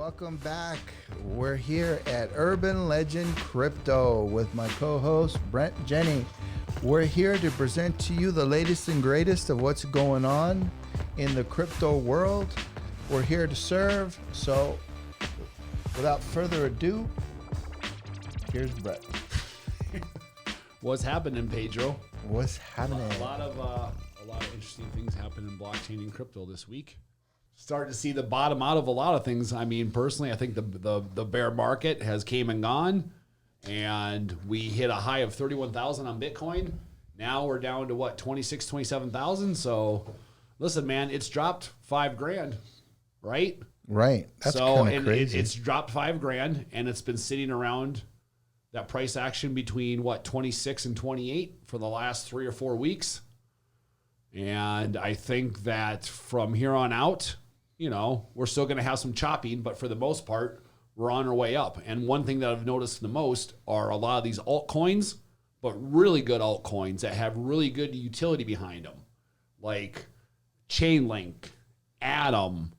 Welcome back. We're here at Urban Legend Crypto with my co-host Brent Jenny. We're here to present to you the latest and greatest of what's going on in the crypto world. We're here to serve. So without further ado, here's Brett. What's happening, Pedro? What's happening? A lot of interesting things happen in blockchain and crypto this week. Starting to see the bottom out of a lot of things. I mean, personally, I think the bear market has came and gone, and we hit a high of 31,000 on Bitcoin. Now we're down to what, 26, 27,000. So, listen, man, it's dropped $5,000, right? Right. That's kind of crazy. It's dropped $5,000, and it's been sitting around that price action between what, 26 and 28 for the last 3 or 4 weeks. And I think that from here on out, you know, we're still going to have some chopping, but for the most part, we're on our way up. And one thing that I've noticed the most are a lot of these altcoins, but really good altcoins that have really good utility behind them, like Chainlink, Atom,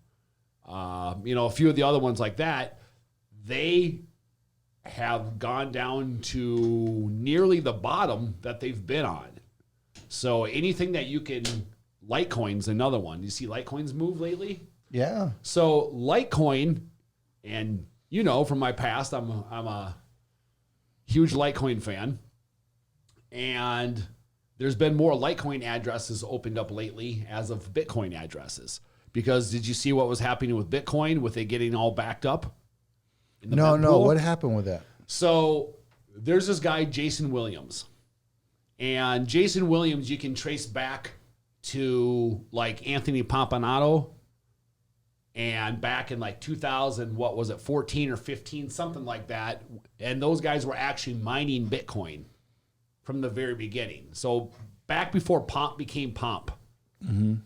a few of the other ones like that. They have gone down to nearly the bottom that they've been on. So anything that you can, Litecoin's another one. You see Litecoin's move lately? Yeah. So Litecoin, and you know from my past, I'm a huge Litecoin fan. And there's been more Litecoin addresses opened up lately as of Bitcoin addresses. Because did you see what was happening with Bitcoin with it getting all backed up? No. What happened with that? So there's this guy, Jason Williams. And Jason Williams, you can trace back to like Anthony Pompanato, and back in like 2000, 14 or 15, something like that. And those guys were actually mining Bitcoin from the very beginning. So back before Pomp became Pomp,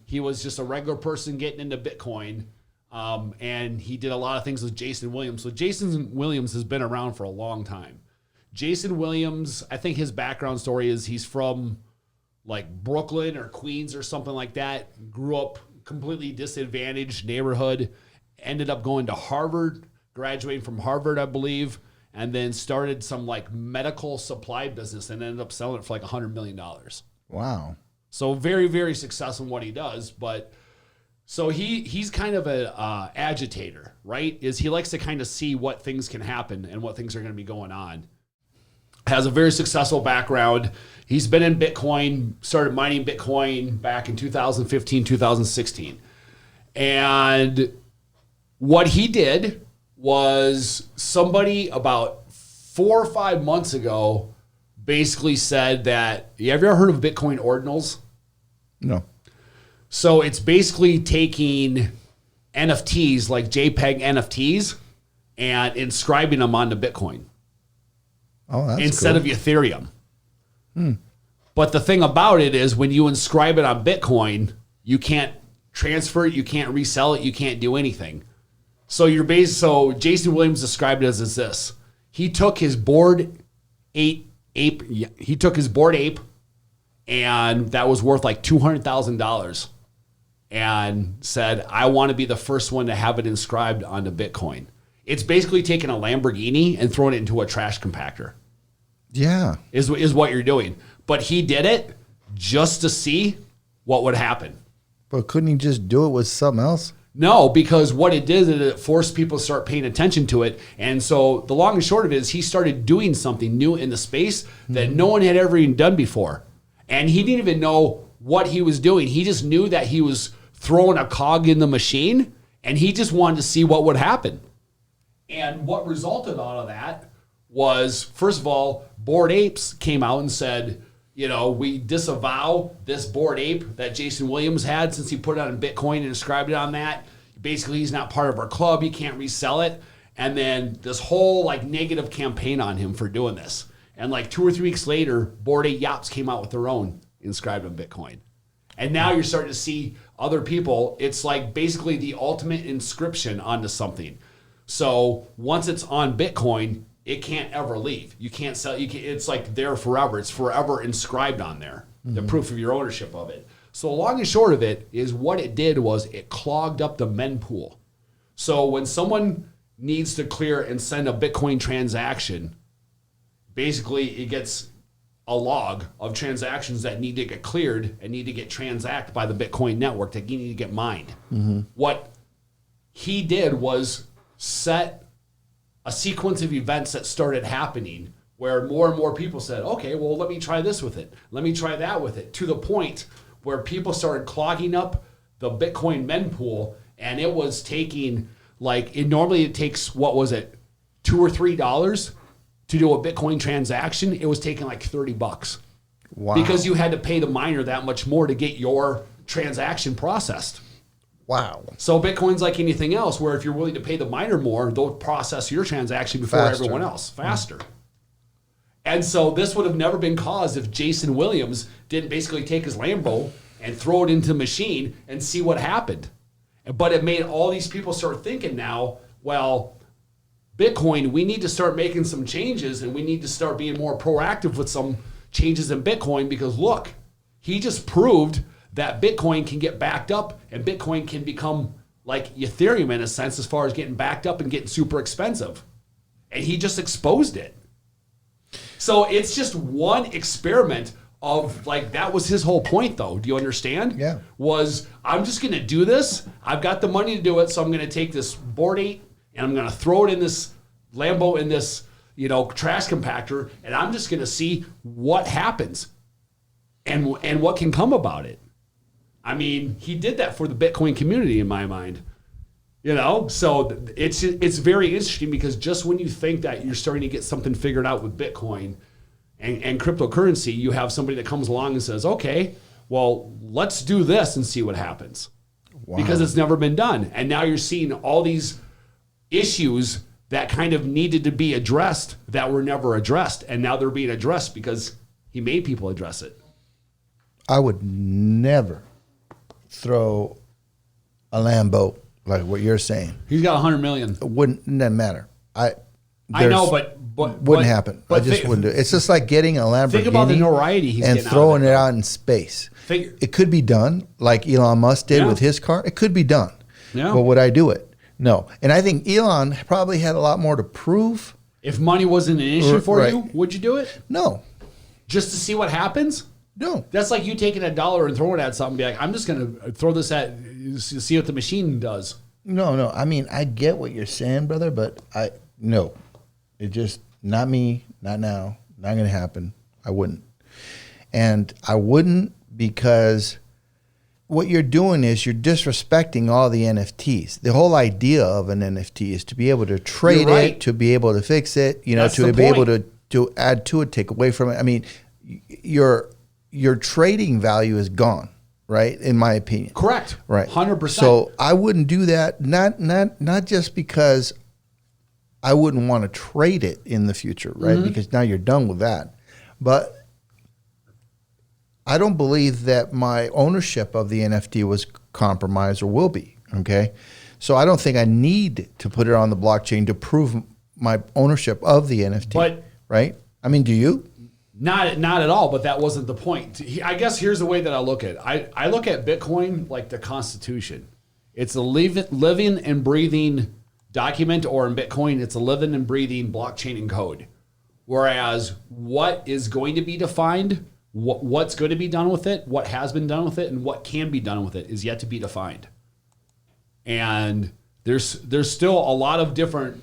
he was just a regular person getting into Bitcoin. And he did a lot of things with Jason Williams. So Jason Williams has been around for a long time. Jason Williams, I think his background story is he's from like Brooklyn or Queens or something like that. Grew up completely disadvantaged neighborhood. Ended up going to Harvard, graduating from Harvard, I believe, and then started some like medical supply business and ended up selling it for like $100 million. Wow. So very, very successful in what he does. But so he's kind of a agitator, right? Is he likes to kind of see what things can happen and what things are going to be going on. Has a very successful background. He's been in Bitcoin, started mining Bitcoin back in 2015, 2016. And what he did was somebody about 4 or 5 months ago basically said that, have you ever heard of Bitcoin ordinals? No. So it's basically taking NFTs like JPEG NFTs and inscribing them onto Bitcoin. Oh, that's instead cool. of Ethereum. But the thing about it is when you inscribe it on Bitcoin, you can't transfer it, you can't resell it, you can't do anything. So Jason Williams described it as this. He took his Bored Ape, and that was worth like $200,000, and said, I want to be the first one to have it inscribed onto Bitcoin. It's basically taking a Lamborghini and throwing it into a trash compactor. Yeah. Is what you're doing. But he did it just to see what would happen. But couldn't he just do it with something else? No, because what it did is it forced people to start paying attention to it. And so the long and short of it is he started doing something new in the space that no one had ever even done before. And he didn't even know what he was doing. He just knew that he was throwing a cog in the machine, and he just wanted to see what would happen. And what resulted out of that was, first of all, Bored Apes came out and said, we disavow this Bored Ape that Jason Williams had since he put it on Bitcoin and inscribed it on that. Basically, he's not part of our club. You can't resell it. And then this whole like negative campaign on him for doing this. And like 2 or 3 weeks later, Bored Ape Yachts came out with their own inscribed on Bitcoin. And now you're starting to see other people. It's like basically the ultimate inscription onto something. So once it's on Bitcoin, it can't ever leave. You can't sell. It's like there forever. It's forever inscribed on there, the proof of your ownership of it. So long and short of it is what it did was it clogged up the mempool. So when someone needs to clear and send a Bitcoin transaction, basically it gets a log of transactions that need to get cleared and need to get transacted by the Bitcoin network that need to get mined. What he did was set a sequence of events that started happening where more and more people said, okay, well, let me try this with it. Let me try that with it, to the point where people started clogging up the Bitcoin mempool, and it was taking normally it takes, what was it, $2 or $3 to do a Bitcoin transaction. It was taking like $30. Wow. Because you had to pay the miner that much more to get your transaction processed. Wow. So Bitcoin's like anything else, where if you're willing to pay the miner more, they'll process your transaction before everyone else, faster. And so this would have never been caused if Jason Williams didn't basically take his Lambo and throw it into the machine and see what happened. But it made all these people start thinking now, well, Bitcoin, we need to start making some changes, and we need to start being more proactive with some changes in Bitcoin, because look, he just proved that Bitcoin can get backed up, and Bitcoin can become like Ethereum in a sense, as far as getting backed up and getting super expensive. And he just exposed it. So it's just one experiment of, like, that was his whole point, though. Do you understand? Yeah. Was, I'm just going to do this. I've got the money to do it, so I'm going to take this Bored Ape and I'm going to throw it in this Lambo, in this, trash compactor, and I'm just going to see what happens and what can come about it. I mean, he did that for the Bitcoin community, in my mind. So it's very interesting, because just when you think that you're starting to get something figured out with Bitcoin and cryptocurrency, you have somebody that comes along and says, okay, well, let's do this and see what happens. Wow. Because it's never been done. And now you're seeing all these issues that kind of needed to be addressed that were never addressed. And now they're being addressed because he made people address it. I would never throw a Lambo like what you're saying. He's got 100 million. Doesn't matter. I know, but wouldn't happen. I just wouldn't do it. It's just like getting a Lamborghini. Think about the notoriety he's and getting throwing out it out in space. Figure. It could be done, like Elon Musk did with his car. It could be done. Yeah. But would I do it? No. And I think Elon probably had a lot more to prove. If money wasn't an issue for you, would you do it? No. Just to see what happens? No. That's like you taking $1 and throwing it at something and be like, I'm just going to throw this at, see what the machine does. No. I mean, I get what you're saying, brother, but no. It just, not me, not now, not going to happen. I wouldn't. And I wouldn't, because what you're doing is you're disrespecting all the NFTs. The whole idea of an NFT is to be able to trade it, to be able to fix it, to be able to add to it, take away from it. I mean, your trading value is gone, right? In my opinion. Correct. Right. 100%. So I wouldn't do that, not just because I wouldn't want to trade it in the future, right? Mm-hmm. Because now you're done with that. But I don't believe that my ownership of the NFT was compromised or will be, okay? So I don't think I need to put it on the blockchain to prove my ownership of the NFT, right? I mean, do you? Not at all, but that wasn't the point. I guess here's the way that I look at it. I look at Bitcoin like the Constitution. It's a living and breathing document, or in Bitcoin, it's a living and breathing blockchain and code. Whereas what is going to be defined, what's going to be done with it, what has been done with it, and what can be done with it is yet to be defined. And there's still a lot of different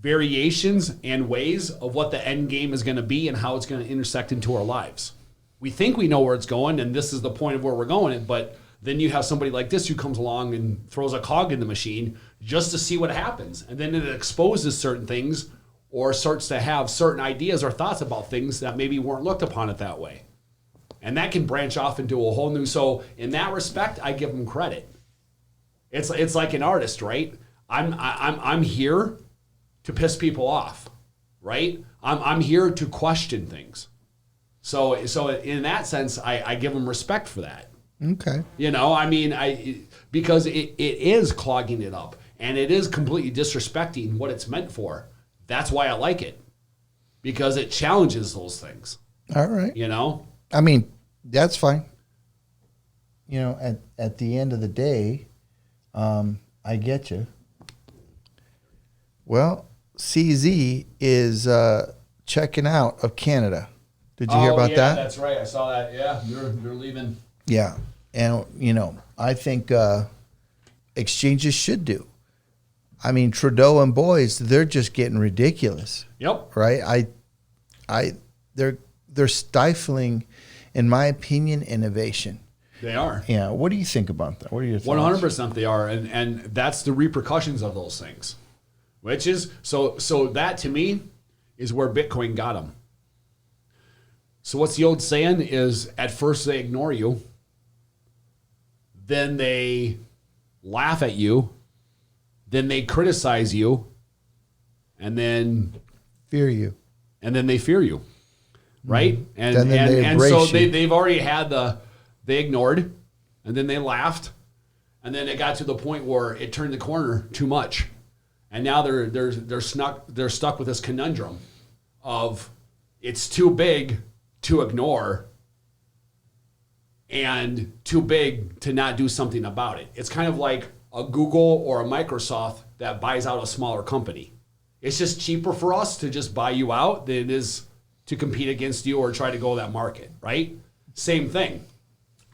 variations and ways of what the end game is going to be and how it's going to intersect into our lives. We think we know where it's going, and this is the point of where we're going, but then you have somebody like this who comes along and throws a cog in the machine just to see what happens. And then it exposes certain things, or starts to have certain ideas or thoughts about things that maybe weren't looked upon it that way. And that can branch off into a whole new, so in that respect, I give them credit. It's like an artist, right? I'm here to piss people off, right? I'm here to question things. So in that sense, I give them respect for that. Okay. Because it is clogging it up, and it is completely disrespecting what it's meant for. That's why I like it, because it challenges those things. All right. I mean, that's fine. At the end of the day, I get you. Well, CZ is checking out of Canada. Did you hear about that? That's right. I saw that. Yeah, they're leaving. Yeah. And, I think exchanges should do. I mean, Trudeau and boys, they're just getting ridiculous. Yep. Right? They're stifling, in my opinion, innovation. They are. Yeah. What do you think about that? What are your thoughts? 100% they are. And that's the repercussions of those things. Which is, so that to me is where Bitcoin got them. So what's the old saying is, at first they ignore you, then they laugh at you, then they criticize you, and then Fear you. And then they fear you, right? And then they and embrace so you. they've already had they ignored, and then they laughed, and then it got to the point where it turned the corner too much, and now they're stuck with this conundrum of it's too big to ignore and too big to not do something about it. It's kind of like a Google or a Microsoft that buys out a smaller company. It's just cheaper for us to just buy you out than it is to compete against you or try to go that market, right? Same thing.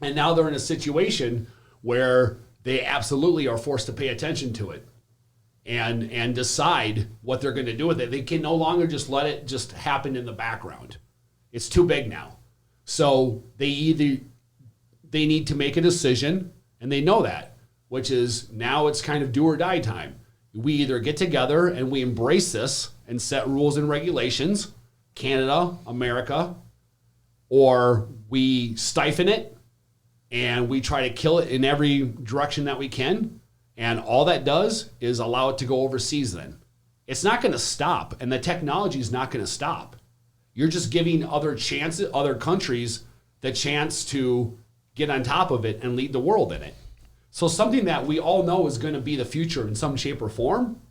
And now they're in a situation where they absolutely are forced to pay attention to it and decide what they're going to do with it. They can no longer just let it just happen in the background. It's too big now. So they need to make a decision, and they know that, which is now it's kind of do or die time. We either get together and we embrace this and set rules and regulations, Canada, America, or we stifle it and we try to kill it in every direction that we can. And all that does is allow it to go overseas then. It's not going to stop, and the technology is not going to stop. You're just giving other countries the chance to get on top of it and lead the world in it. So something that we all know is going to be the future in some shape or form,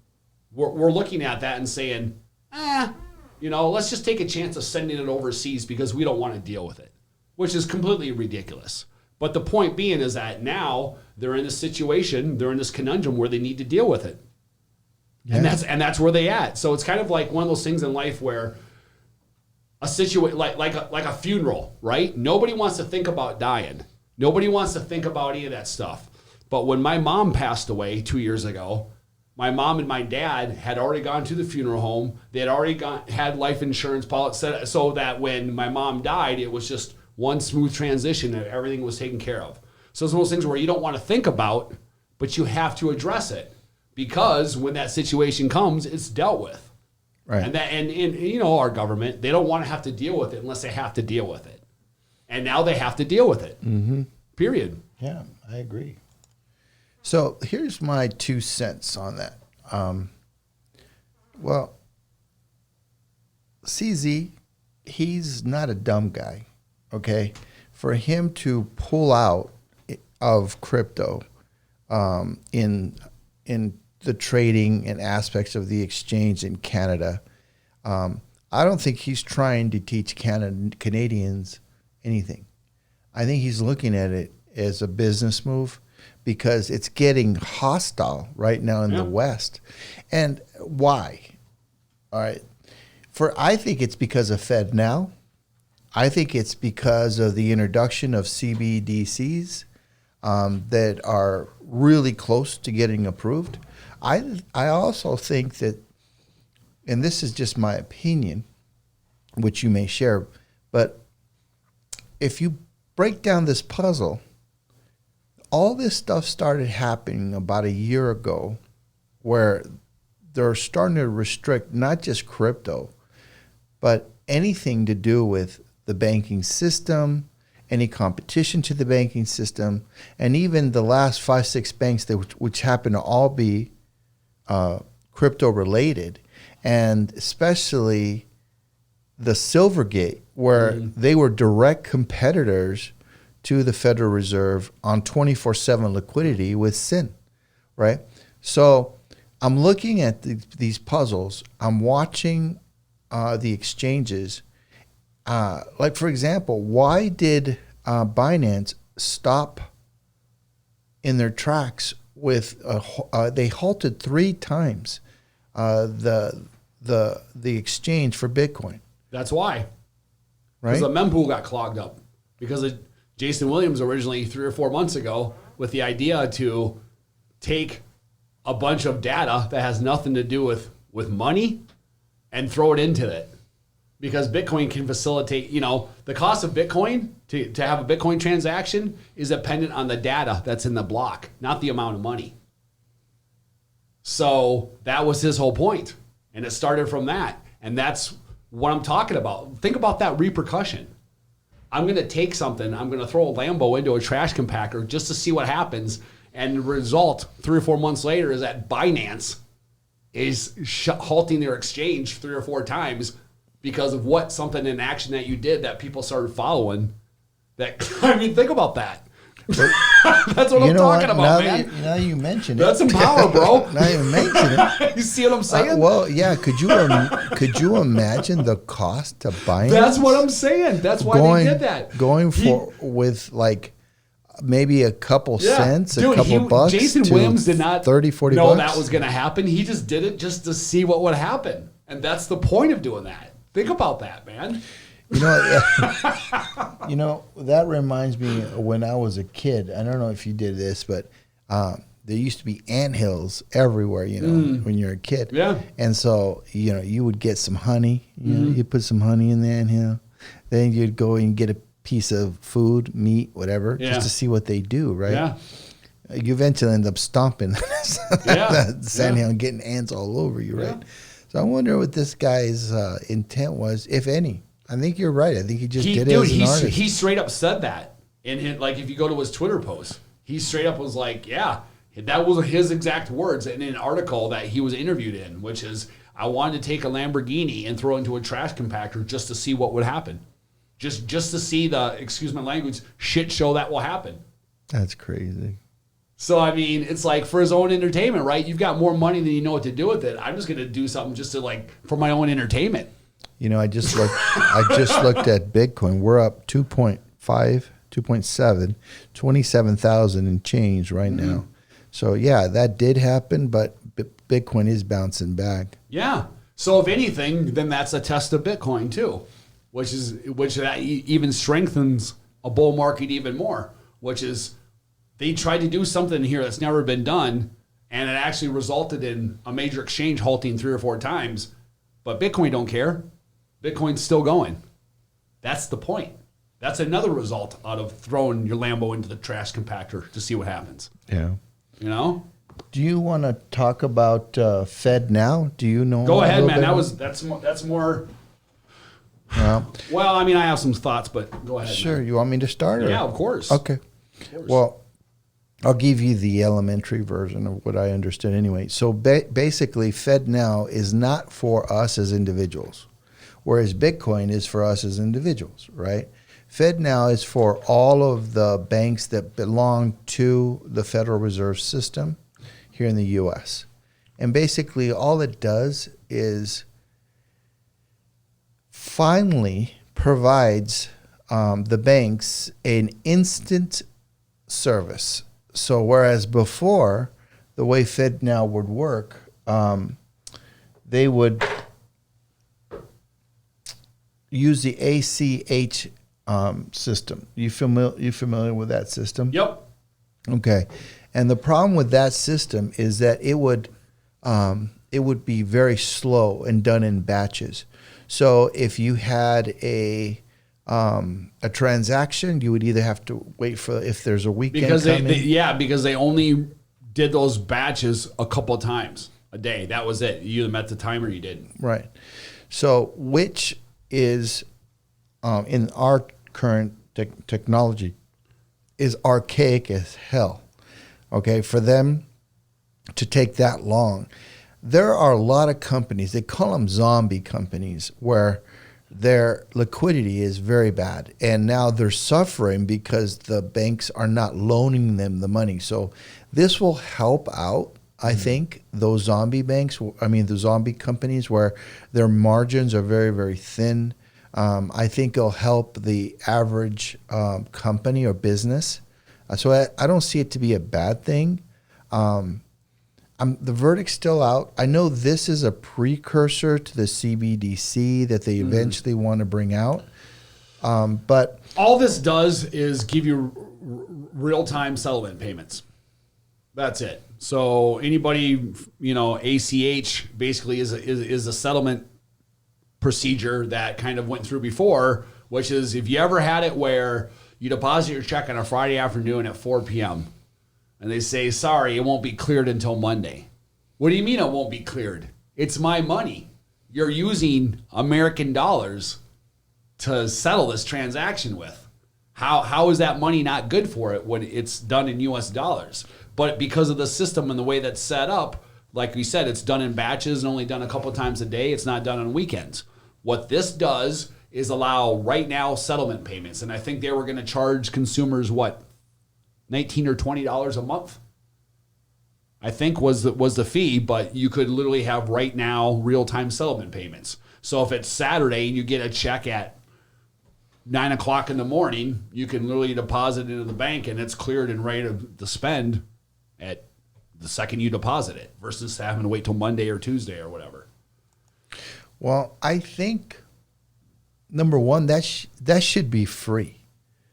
we're looking at that and saying, let's just take a chance of sending it overseas because we don't want to deal with it, which is completely ridiculous. But the point being is that now they're in this situation, they're in this conundrum where they need to deal with it. Yeah. And that's where they at. So it's kind of like one of those things in life where a situation like a funeral, right? Nobody wants to think about dying. Nobody wants to think about any of that stuff. But when my mom passed away 2 years ago, my mom and my dad had already gone to the funeral home. They had already had life insurance policy so that when my mom died, it was just one smooth transition and everything was taken care of. So it's one of those things where you don't want to think about, but you have to address it because when that situation comes, it's dealt with. Right. And our government, they don't want to have to deal with it unless they have to deal with it. And now they have to deal with it. Mm-hmm. Period. Yeah, I agree. So here's my 2 cents on that. CZ, he's not a dumb guy, okay? For him to pull out of crypto in the trading and aspects of the exchange in Canada, I don't think he's trying to teach Canadians anything. I think he's looking at it as a business move because it's getting hostile right now in the West. And why? All right. I think it's because of FedNow. I think it's because of the introduction of CBDCs that are really close to getting approved. I also think that, and this is just my opinion, which you may share, but if you break down this puzzle, all this stuff started happening about a year ago where they're starting to restrict not just crypto, but anything to do with the banking system, any competition to the banking system, and even the last 5-6 banks which happen to all be crypto related, and especially the Silvergate, where they were direct competitors to the Federal Reserve on 24/7 liquidity with SIN, right? So I'm looking at these puzzles. I'm watching the exchanges. Like, for example, why did Binance stop in their tracks with, they halted 3 times the exchange for Bitcoin. That's why. Right? Because the mempool got clogged up. Because Jason Williams originally 3 or 4 months ago with the idea to take a bunch of data that has nothing to do with money and throw it into it. Because Bitcoin can facilitate, the cost of Bitcoin to have a Bitcoin transaction is dependent on the data that's in the block, not the amount of money. So that was his whole point. And it started from that. And that's what I'm talking about. Think about that repercussion. I'm going to take something, I'm going to throw a Lambo into a trash compactor just to see what happens. And the result 3 or 4 months later is that Binance is halting their exchange 3 or 4 times because of an action that you did that people started following. Think about that. That's what I'm talking about, man. Now you mentioned it. That's some power, bro. Now you mentioned it. You see what I'm saying? Well, yeah. Could you imagine the cost to Binance? That's what I'm saying. That's why they did that. With like maybe a couple cents, Dude, a couple bucks. Jason Williams did not 30, 40 know bucks. that was going to happen. He just did it just to see what would happen. And that's the point of doing that. Think about that, man. That reminds me of when I was a kid. I don't know if you did this, but there used to be anthills everywhere, when you're a kid. Yeah. And so, you would get some honey. You put some honey in the anthill. Then you'd go and get a piece of food, meat, whatever, just to see what they do, right? Yeah. You eventually end up stomping that sandhill and getting ants all over you, right? So I wonder what this guy's intent was, if any. I think you're right. I think he just did it as an artist. He straight up said that. If you go to his Twitter post, he straight up was like, yeah, that was his exact words in an article that he was interviewed in, which is, I wanted to take a Lamborghini and throw it into a trash compactor just to see what would happen. Just to see the, excuse my language, shit show that will happen. That's crazy. So, it's like for his own entertainment, right? You've got more money than you know what to do with it. I'm just going to do something just to for my own entertainment. I just looked at Bitcoin. We're up 2.5, 2.7, 27,000 and change right now. So yeah, that did happen, but Bitcoin is bouncing back. Yeah. So if anything, then that's a test of Bitcoin too, which that even strengthens a bull market even more, which is they tried to do something here that's never been done, and it actually resulted in a major exchange halting 3 or 4 times, but Bitcoin don't care. Bitcoin's still going. That's the point. That's another result out of throwing your Lambo into the trash compactor to see what happens. Yeah. Do you want to talk about Fed now? Do you know? Go ahead, man. That's more. Well, I have some thoughts, but go ahead. Sure. Man. You want me to start? Yeah, of course. Okay. Of course. Well, I'll give you the elementary version of what I understood anyway. So basically, Fed now is not for us as individuals, whereas Bitcoin is for us as individuals, right? Fed now is for all of the banks that belong to the Federal Reserve System here in the U.S. And basically, all it does is finally provides the banks an instant service. So whereas before, the way Fed now would work, they would use the ACH system. You familiar with that system? Yep. Okay. And the problem with that system is that it would be very slow and done in batches. So if you had a transaction, you would either have to wait for if there's a weekend because coming. Because they only did those batches a couple of times a day. That was it. You either met the time or you didn't. Right. So which is in our current technology is archaic as hell. Okay, for them to take that long. There are a lot of companies, they call them zombie companies, where their liquidity is very bad. And now they're suffering because the banks are not loaning them the money. So this will help out, I think, those zombie banks, the zombie companies where their margins are very, very thin. I think it'll help the average company or business. So I don't see it to be a bad thing. The verdict's still out. I know this is a precursor to the CBDC that they eventually want to bring out. But all this does is give you real-time settlement payments. That's it. So anybody, ACH basically is a settlement procedure that kind of went through before, which is if you ever had it where you deposit your check on a Friday afternoon at 4 p.m. and they say, sorry, it won't be cleared until Monday. What do you mean it won't be cleared? It's my money. You're using American dollars to settle this transaction with. How is that money not good for it when it's done in US dollars? But because of the system and the way that's set up, like we said, it's done in batches and only done a couple times a day. It's not done on weekends. What this does is allow right now settlement payments. And I think they were going to charge consumers, what, $19 or $20 a month? I think was the fee, but you could literally have right now real-time settlement payments. So if it's Saturday and you get a check at 9 o'clock in the morning, you can literally deposit it into the bank and it's cleared and ready to spend at the second you deposit it versus having to wait till Monday or Tuesday or whatever. Well, I think, number one, that should be free.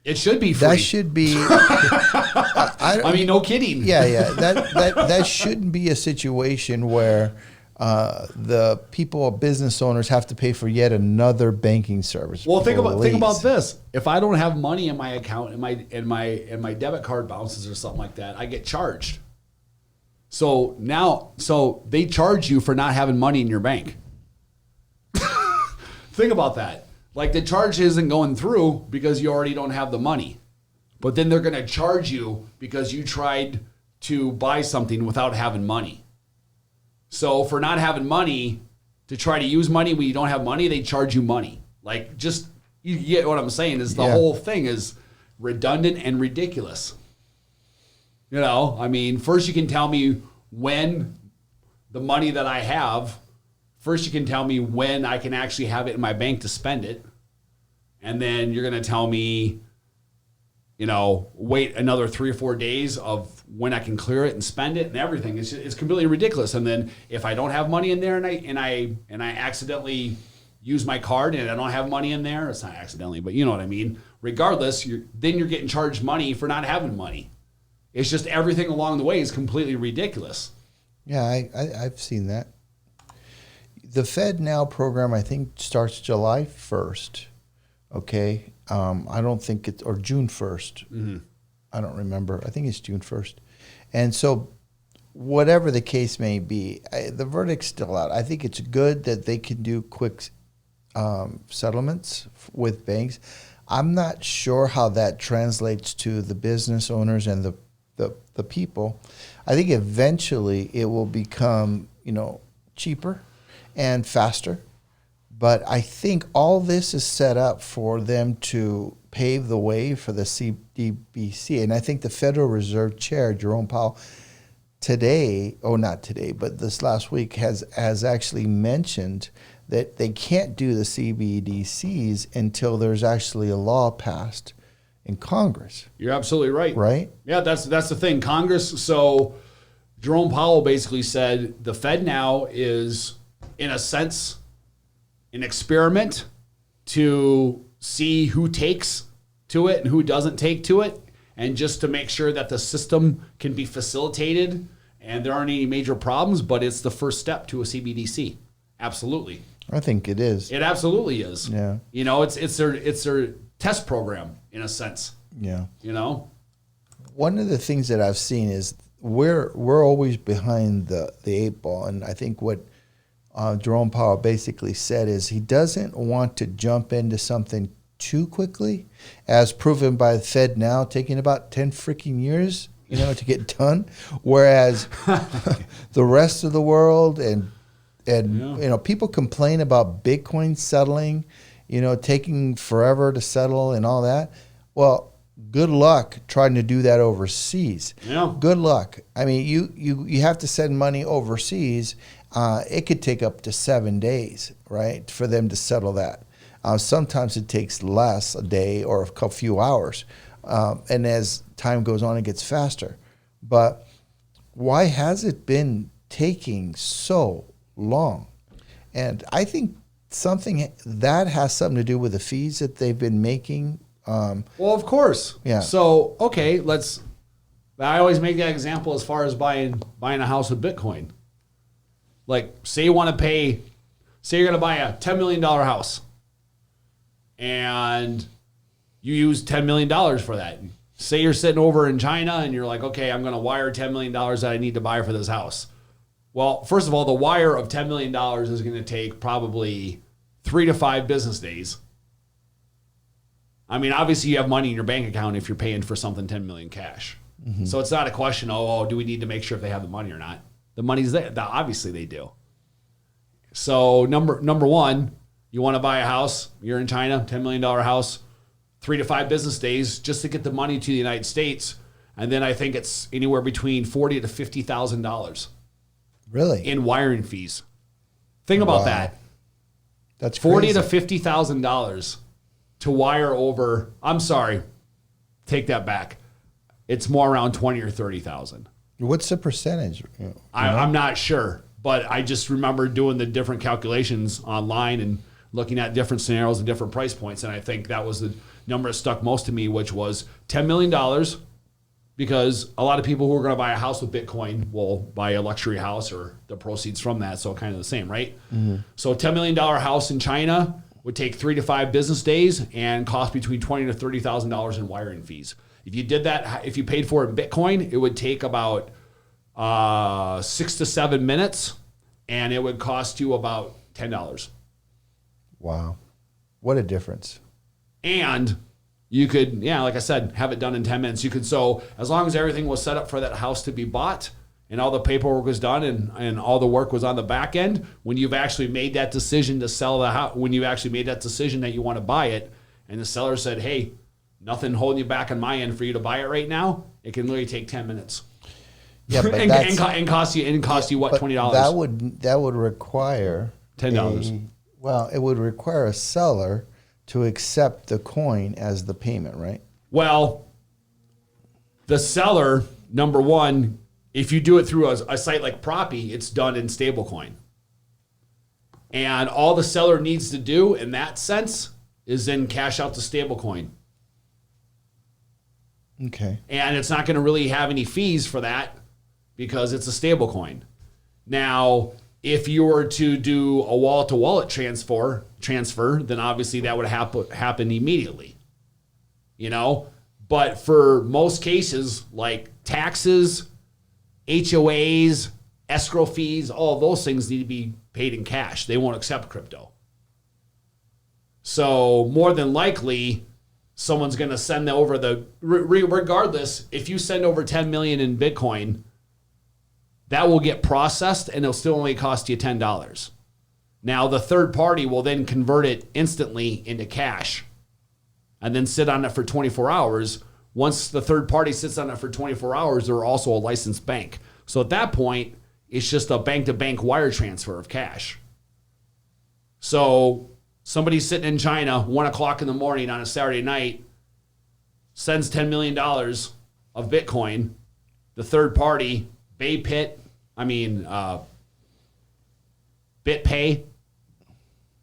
It should be free. That should be. I mean, no kidding. Yeah. That shouldn't be a situation where the people, business owners, have to pay for yet another banking service. Well, think about this. If I don't have money in my account and my debit card bounces or something like that, I get charged. So they charge you for not having money in your bank. Think about that. Like the charge isn't going through because you already don't have the money. But then they're going to charge you because you tried to buy something without having money. So for not having money, to try to use money when you don't have money, they charge you money. Like just, you get what I'm saying is the whole thing is redundant and ridiculous. I mean, first you can tell me when the money that I have, first you can tell me when I can actually have it in my bank to spend it. And then you're going to tell me, wait another 3 or 4 days of when I can clear it and spend it and everything. It's completely ridiculous. And then if I don't have money in there and I accidentally use my card and I don't have money in there, it's not accidentally, but you know what I mean. Regardless, then you're getting charged money for not having money. It's just everything along the way is completely ridiculous. Yeah, I've seen that. The Fed Now program, I think, starts July 1st. Okay. I don't think it's, or June 1st. Mm-hmm. I don't remember. I think it's June 1st. And so whatever the case may be, the verdict's still out. I think it's good that they can do quick settlements with banks. I'm not sure how that translates to the business owners and the people. I think eventually it will become, cheaper and faster. But I think all this is set up for them to pave the way for the CBDC. And I think the Federal Reserve Chair, Jerome Powell, not today, but this last week has actually mentioned that they can't do the CBDCs until there's actually a law passed in Congress. You're absolutely right. Right? Yeah, that's the thing. Congress, so Jerome Powell basically said the Fed now is, in a sense, an experiment to see who takes to it and who doesn't take to it, and just to make sure that the system can be facilitated and there aren't any major problems, but it's the first step to a CBDC. Absolutely. I think it is. It absolutely is. Yeah. It's their test program in a sense. Yeah. One of the things that I've seen is we're always behind the eight ball, and I think what Jerome Powell basically said is he doesn't want to jump into something too quickly, as proven by the Fed Now taking about 10 freaking years, to get done, whereas the rest of the world and people complain about Bitcoin settling, taking forever to settle and all that. Well, good luck trying to do that overseas. Yeah. Good luck. I mean, you have to send money overseas. It could take up to 7 days, right, for them to settle that. Sometimes it takes less, a day or a few hours. And as time goes on, it gets faster. But why has it been taking so long. And I think something that has something to do with the fees that they've been making. Well, of course. Yeah. So, okay, I always make that example as far as buying a house with Bitcoin. Like, say you're going to buy a $10 million house and you use $10 million for that. Say you're sitting over in China and you're like, okay, I'm going to wire $10 million that I need to buy for this house. Well, first of all, the wire of $10 million is going to take probably 3 to 5 business days. I mean, obviously you have money in your bank account if you're paying for something 10 million cash. Mm-hmm. So it's not a question, do we need to make sure if they have the money or not? The money's there. Obviously they do. So number one, you want to buy a house, you're in China, $10 million house, 3 to 5 business days just to get the money to the United States. And then I think it's anywhere between $40,000 to $50,000. Really? In wiring fees. Think about that. That's $40,000 crazy. to $50,000 to wire over. I'm sorry, take that back. It's more around 20 or 30,000. What's the percentage? I'm not sure, but I just remember doing the different calculations online and looking at different scenarios and different price points, and I think that was the number that stuck most to me, which was $10 million, because a lot of people who are going to buy a house with Bitcoin will buy a luxury house or the proceeds from that, so kind of the same, right? Mm-hmm. So a $10 million house in China would take 3 to 5 business days and cost between $20,000 to $30,000 in wiring fees. If you did that, if you paid for it in Bitcoin, it would take about 6 to 7 minutes, and it would cost you about $10. Wow. What a difference. And you could, like I said, have it done in 10 minutes. You could, so as long as everything was set up for that house to be bought and all the paperwork was done and all the work was on the back end, when you've actually made that decision to sell the house, when you actually made that decision that you want to buy it, and the seller said, hey, nothing holding you back on my end for you to buy it right now, it can literally take 10 minutes. Yeah, but and cost you what, $20? That would require $10. It would require a seller to accept the coin as the payment, right? Well, the seller, number one, if you do it through a site like Proppy, it's done in stablecoin. And all the seller needs to do in that sense is then cash out the stablecoin. Okay. And it's not going to really have any fees for that because it's a stablecoin. Now, if you were to do a wallet-to-wallet transfer, then obviously that would happen immediately. But for most cases, like taxes, HOAs, escrow fees, all of those things need to be paid in cash. They won't accept crypto. So more than likely, someone's going to send over regardless, if you send over 10 million in Bitcoin, that will get processed and it'll still only cost you $10. Now, the third party will then convert it instantly into cash and then sit on it for 24 hours. Once the third party sits on it for 24 hours, they're also a licensed bank. So at that point, it's just a bank-to-bank wire transfer of cash. So somebody sitting in China, 1 o'clock in the morning on a Saturday night, sends $10 million of Bitcoin. The third party, BitPay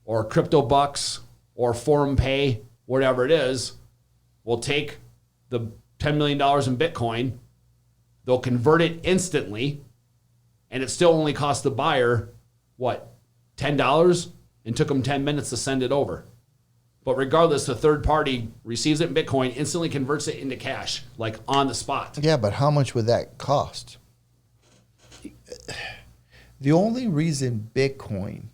or CryptoBucks or Forum Pay, whatever it is, will take the $10 million in Bitcoin. They'll convert it instantly, and it still only costs the buyer, $10? And took them 10 minutes to send it over. But regardless, the third party receives it in Bitcoin, instantly converts it into cash, like on the spot. Yeah, but how much would that cost? The only reason Bitcoin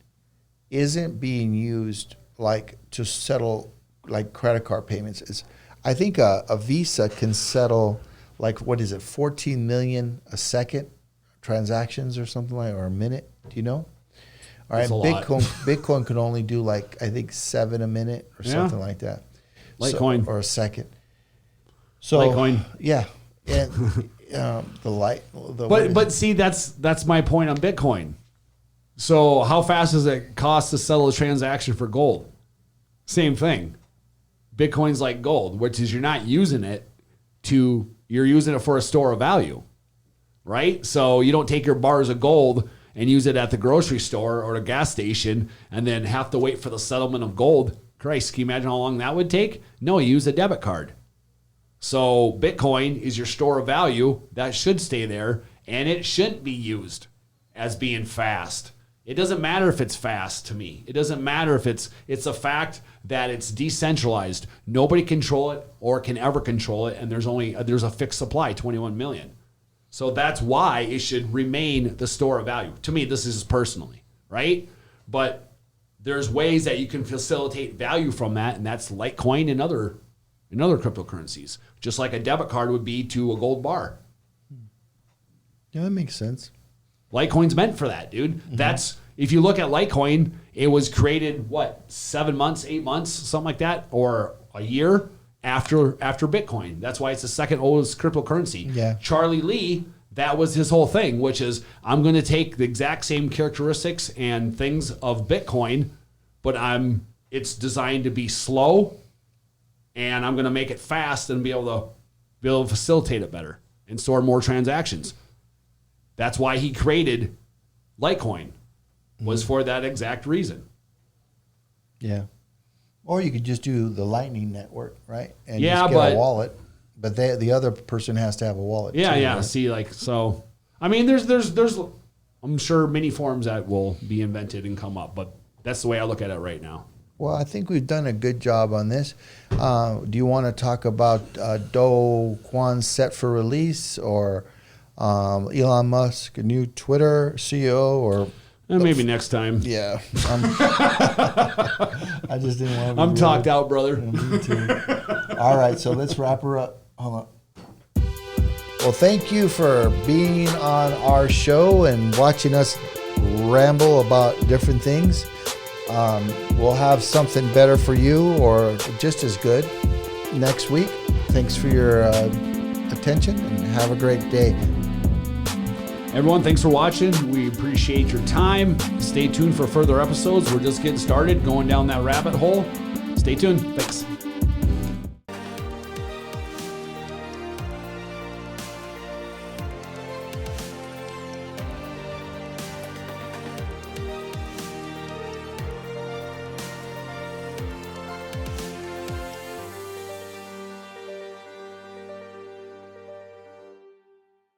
isn't being used like to settle like credit card payments is I think a Visa can settle like, 14 million a second transactions or something like, or a minute. Do you know? All right, Bitcoin can only do like, I think 7 a minute or something like that. Litecoin. Or a second. So Litecoin. Yeah. And But see, that's my point on Bitcoin. So how fast does it cost to settle a transaction for gold? Same thing. Bitcoin's like gold, which is you're not using it you're using it for a store of value. right? So you don't take your bars of gold and use it at the grocery store or the gas station and then have to wait for the settlement of gold. Christ, can you imagine how long that would take? No, you use a debit card. So Bitcoin is your store of value. That should stay there, and it shouldn't be used as being fast. It doesn't matter if it's fast to me. It doesn't matter if it's a fact that it's decentralized. Nobody control it or can ever control it, and there's a fixed supply, 21 million. So that's why it should remain the store of value. To me, this is personally, right? But there's ways that you can facilitate value from that, and that's Litecoin and other cryptocurrencies, just like a debit card would be to a gold bar. Yeah, that makes sense. Litecoin's meant for that, dude. Mm-hmm. That's, if you look at Litecoin, it was created, 7 months, 8 months, something like that, or a year after Bitcoin. That's why it's the second oldest cryptocurrency. Yeah. Charlie Lee, that was his whole thing, which is, I'm going to take the exact same characteristics and things of Bitcoin, but it's designed to be slow, and I'm going to make it fast and be able to facilitate it better and store more transactions. That's why he created Litecoin, was for that exact reason. Yeah. Or you could just do the Lightning Network, right? And yeah, just get a wallet. But the other person has to have a wallet yeah, too. Yeah. Right? See, so I mean, there's I'm sure many forms that will be invented and come up, but that's the way I look at it right now. Well, I think we've done a good job on this. Do you want to talk about Do Kwon set for release, or Elon Musk, a new Twitter CEO, or maybe next time. Yeah, I just didn't want to. I'm talked out, brother. Me too. All right, so let's wrap her up. Hold on. Well, thank you for being on our show and watching us ramble about different things. We'll have something better for you, or just as good, next week. Thanks for your attention, and have a great day. Everyone, thanks for watching. We appreciate your time. Stay tuned for further episodes. We're just getting started, going down that rabbit hole. Stay tuned. Thanks.